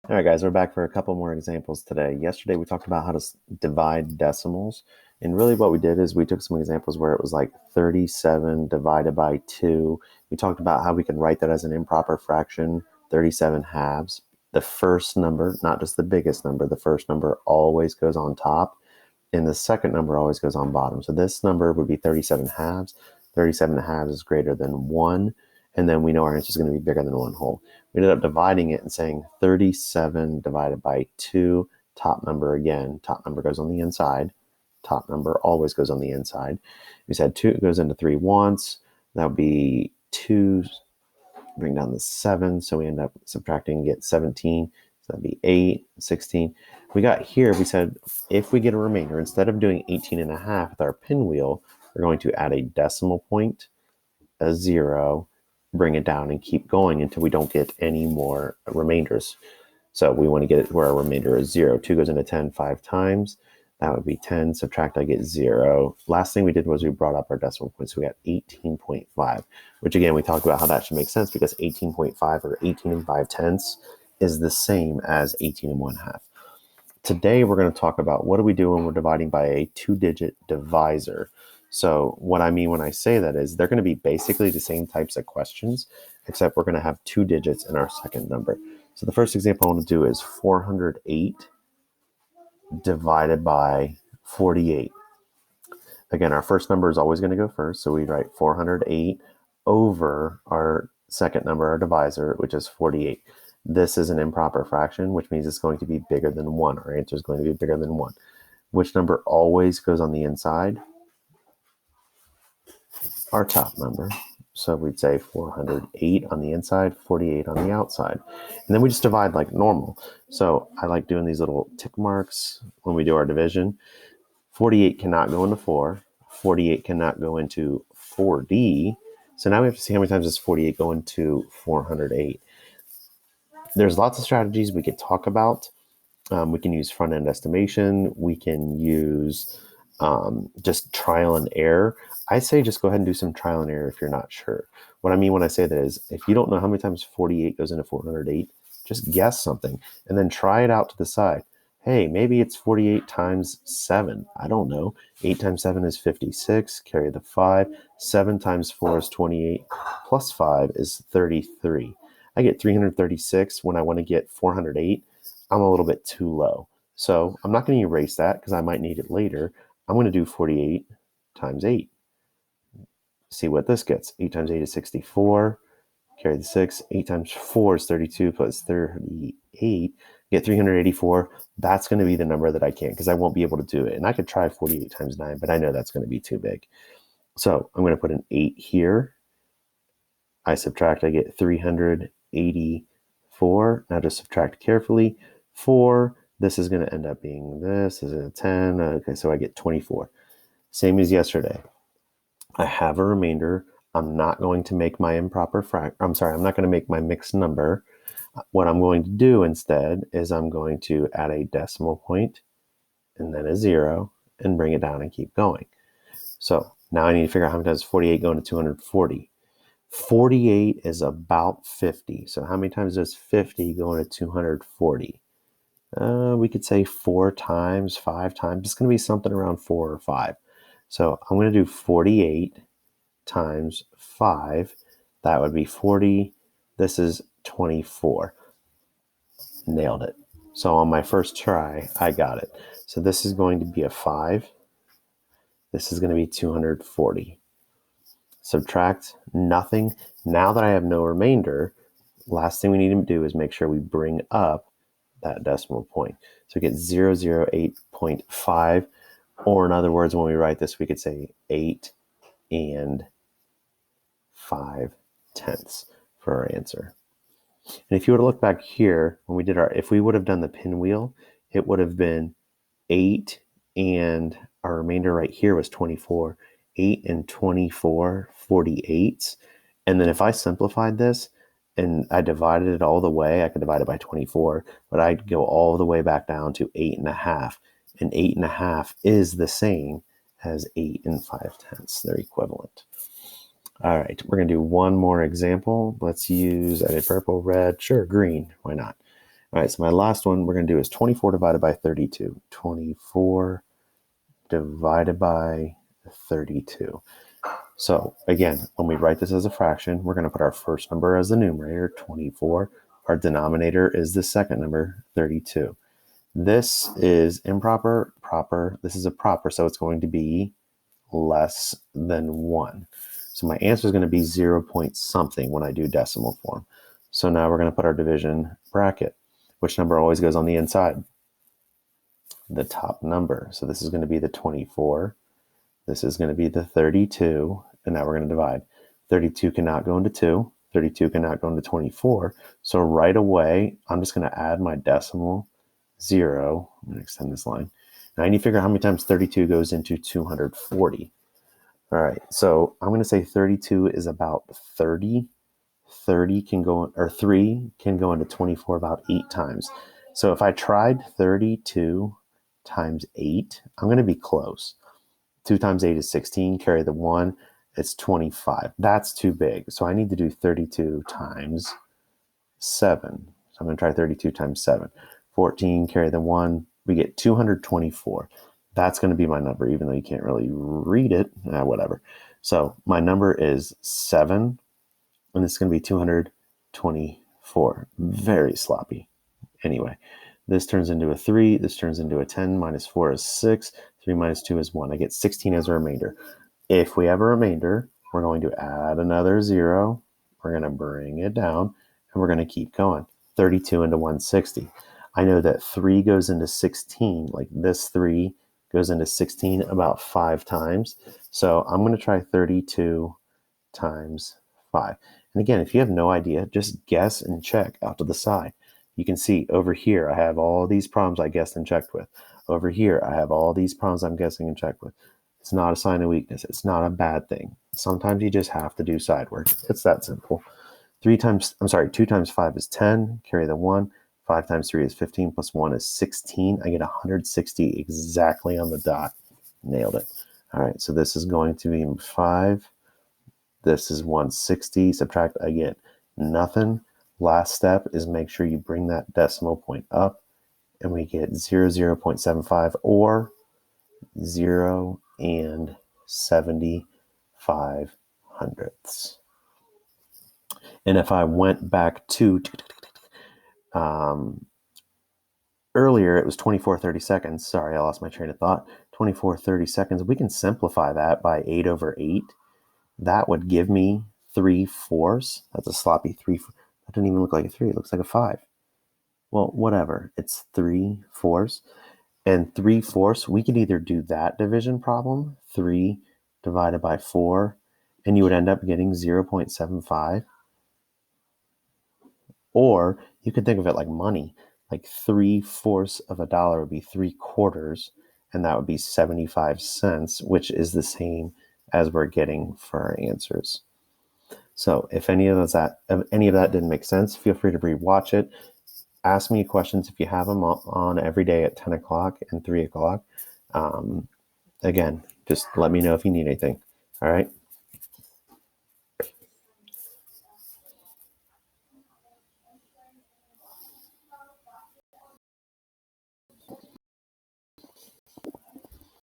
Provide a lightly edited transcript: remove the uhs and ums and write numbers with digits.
All right, guys, we're back for a couple more examples today. Yesterday, we talked about how to divide decimals. And really, what we did is we took some examples where it was like 37 divided by 2. We talked about how we can write that as an improper fraction, 37 halves. The first number, not just the biggest number, the first number always goes on top, and the second number always goes on bottom. So this number would be 37 halves. 37 halves is greater than 1. And then we know our answer is going to be bigger than 1 whole. We ended up dividing it and saying 37 divided by 2, top number again. Top number goes on the inside. Top number always goes on the inside. We said 2 goes into 3 once. That would be 2, bring down the 7. So we end up subtracting, get 17. So that'd be 8, 16. We got here, we said if we get a remainder, instead of doing 18 and a half with our pinwheel, we're going to add a decimal point, a 0, bring it down, and keep going until we don't get any more remainders. So we want to get it where our remainder is 0. 2 goes into 10 5 times. That would be 10. Subtract, I get 0. Last thing we did was we brought up our decimal point. So we got 18.5, which again, we talked about how that should make sense because 18.5 or 18 and 5 tenths is the same as 18 and 1/2. Today, we're going to talk about what do we do when we're dividing by a 2-digit divisor. So what I mean when I say that is they're going to be basically the same types of questions, except we're going to have 2 digits in our second number. So the first example I want to do is 408 divided by 48. Again, our first number is always going to go first. So we write 408 over our second number, our divisor, which is 48. This is an improper fraction, which means it's going to be bigger than 1. Our answer is going to be bigger than 1. Which number always goes on the inside? Our top number. So we'd say 408 on the inside, 48 on the outside. And then we just divide like normal. So I like doing these little tick marks when we do our division. 48 cannot go into 4. 48 cannot go into 4D. So now we have to see how many times does 48 go into 408. There's lots of strategies we could talk about. We can use front-end estimation. We can use just trial and error. I say just go ahead and do some trial and error if you're not sure. What I mean when I say that is if you don't know how many times 48 goes into 408, just guess something and then try it out to the side. Hey, maybe it's 48 times 7. I don't know. 8 times 7 is 56. Carry the 5. 7 times 4 is 28. Plus 5 is 33. I get 336 when I want to get 408. I'm a little bit too low. So I'm not going to erase that because I might need it later. I'm going to do 48 times 8. See what this gets. 8 times 8 is 64. Carry the 6. 8 times 4 is 32 plus 38. Get 384. That's going to be the number that I can't because I won't be able to do it. And I could try 48 times 9, but I know that's going to be too big. So I'm going to put an 8 here. I subtract, I get 384. Now just subtract carefully. 4, this is going to end up being this is a 10. Okay, so I get 24. Same as yesterday. I have a remainder. I'm not going to make my I'm not going to make my mixed number. What I'm going to do instead is I'm going to add a decimal point and then a 0 and bring it down and keep going. So now I need to figure out how many times 48 go into 240. 48 is about 50. So how many times does 50 go into 240? We could say 4 times, 5 times. It's going to be something around 4 or 5. So I'm going to do 48 times 5. That would be 40. This is 24. Nailed it. So on my first try, I got it. So this is going to be a 5. This is going to be 240. Subtract nothing. Now that I have no remainder, last thing we need to do is make sure we bring up that decimal point. So we get 008.5, or in other words, when we write this, we could say 8 and 5 tenths for our answer. And if you were to look back here, when we did if we would have done the pinwheel, it would have been 8 and our remainder right here was 24. 8 and 24, 48. And then if I simplified this and I divided it all the way, I could divide it by 24, but I'd go all the way back down to 8.5. And 8.5 is the same as 8 and 5 tenths. They're equivalent. All right, we're going to do one more example. Let's use, I did purple, red, sure, green, why not? All right, so my last one we're going to do is 24 divided by 32. 24 divided by 32. So again, when we write this as a fraction, we're going to put our first number as the numerator, 24. Our denominator is the second number, 32. This is improper, proper. This is a proper, so it's going to be less than 1. So my answer is going to be 0 point something when I do decimal form. So now we're going to put our division bracket. Which number always goes on the inside? The top number. So this is going to be the 24. This is going to be the 32. And now we're going to divide. 32 cannot go into 2. 32 cannot go into 24. So right away, I'm just going to add my decimal 0. I'm going to extend this line. Now I need to figure out how many times 32 goes into 240. All right, so I'm going to say 32 is about 30. 30 can go, or 3 can go into 24 about 8 times. So if I tried 32 times 8, I'm going to be close. 2 times 8 is 16, carry the 1, it's 25. That's too big. So I need to do 32 times 7. So I'm going to try 32 times 7. 14, carry the 1, we get 224. That's going to be my number, even though you can't really read it. Whatever. So my number is 7. And this is going to be 224. Very sloppy. Anyway, this turns into a 3. This turns into a 10. Minus 4 is 6. 3 minus 2 is 1. I get 16 as a remainder. If we have a remainder, we're going to add another 0. We're going to bring it down, and we're going to keep going. 32 into 160. I know that 3 goes into 16. Like this 3 goes into 16 about 5 times. So I'm going to try 32 times 5. And again, if you have no idea, just guess and check out to the side. You can see over here, I have all these problems I guessed and checked with. Over here, I have all these problems I'm guessing and checked with. It's not a sign of weakness. It's not a bad thing. Sometimes you just have to do side work. It's that simple. 2 times 5 is 10. Carry the 1. 5 times 3 is 15 plus 1 is 16. I get 160 exactly on the dot. Nailed it. All right, so this is going to be 5. This is 160. Subtract, I get nothing. Last step is make sure you bring that decimal point up, and we get 0.75 or 0 and 75 hundredths. And if I went back to earlier, it was 24/30 seconds. Sorry, I lost my train of thought. 24/30 seconds. We can simplify that by 8 over 8. That would give me 3/4. That's a sloppy 3. That doesn't even look like a 3. It looks like a 5. Well, whatever. It's 3/4. And 3/4, we could either do that division problem, 3 divided by 4, and you would end up getting 0.75. Or you could think of it like money. Like 3/4 of a dollar would be 3/4, and that would be 75 cents, which is the same as we're getting for our answers. So if any of that didn't make sense, feel free to rewatch it. Ask me questions if you have them on every day at 10 o'clock and 3 o'clock. Again, just let me know if you need anything. All right.